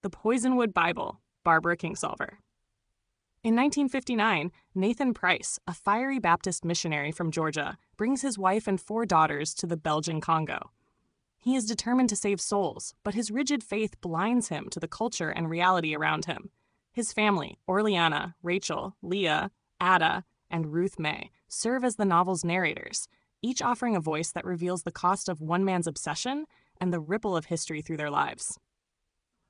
The Poisonwood Bible, Barbara Kingsolver. In 1959, Nathan Price, a fiery Baptist missionary from Georgia, brings his wife and 4 daughters to the Belgian Congo. He is determined to save souls, but his rigid faith blinds him to the culture and reality around him. His family, Orleana, Rachel, Leah, Ada, and Ruth May, serve as the novel's narrators, each offering a voice that reveals the cost of one man's obsession and the ripple of history through their lives.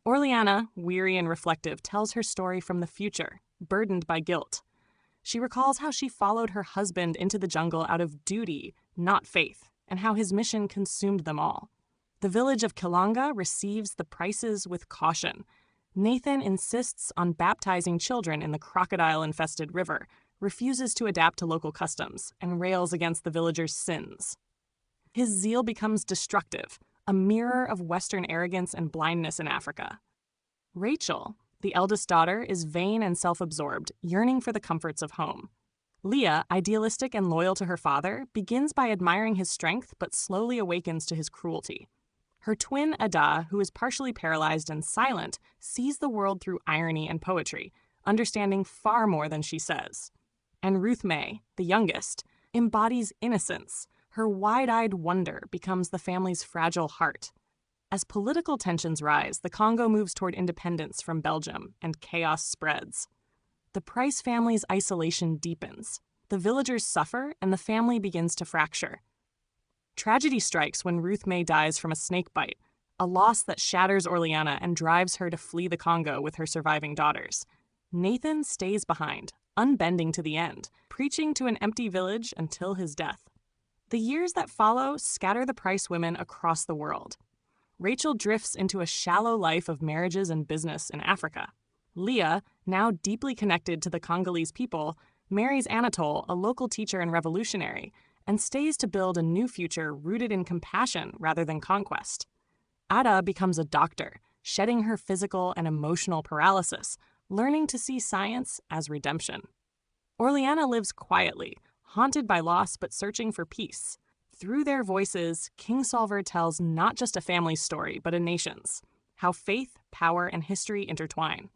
Orleana, weary and reflective, tells her story from the future, burdened by guilt. She recalls how she followed her husband into the jungle out of duty, not faith, and how his mission consumed them all. The village of Kilanga receives the Prices with caution. Nathan insists on baptizing children in the crocodile-infested river, refuses to adapt to local customs, and rails against the villagers' sins. His zeal becomes destructive, a mirror of Western arrogance and blindness in Africa. Rachel, the eldest daughter, is vain and self-absorbed, yearning for the comforts of home. Leah, idealistic and loyal to her father, begins by admiring his strength but slowly awakens to his cruelty. Her twin, Ada, who is partially paralyzed and silent, sees the world through irony and poetry, understanding far more than she says. And Ruth May, the youngest, embodies innocence. Her wide-eyed wonder becomes the family's fragile heart. As political tensions rise, the Congo moves toward independence from Belgium, and chaos spreads. The Price family's isolation deepens. The villagers suffer, and the family begins to fracture. Tragedy strikes when Ruth May dies from a snake bite, a loss that shatters Orleana and drives her to flee the Congo with her surviving daughters. Nathan stays behind, unbending to the end, preaching to an empty village until his death. The years that follow scatter the Price women across the world. Rachel drifts into a shallow life of marriages and business in Africa. Leah, now deeply connected to the Congolese people, marries Anatole, a local teacher and revolutionary, and stays to build a new future rooted in compassion rather than conquest. Ada becomes a doctor, shedding her physical and emotional paralysis, learning to see science as redemption. Orleana lives quietly, haunted by loss but searching for peace. Through their voices, Kingsolver tells not just a family's story, but a nation's, how faith, power, and history intertwine.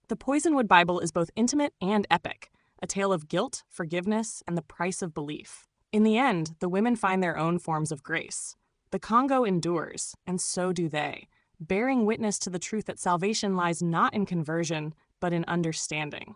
The Poisonwood Bible is both intimate and epic, a tale of guilt, forgiveness, and the price of belief. In the end, the women find their own forms of grace. The Congo endures, and so do they, bearing witness to the truth that salvation lies not in conversion, but in understanding.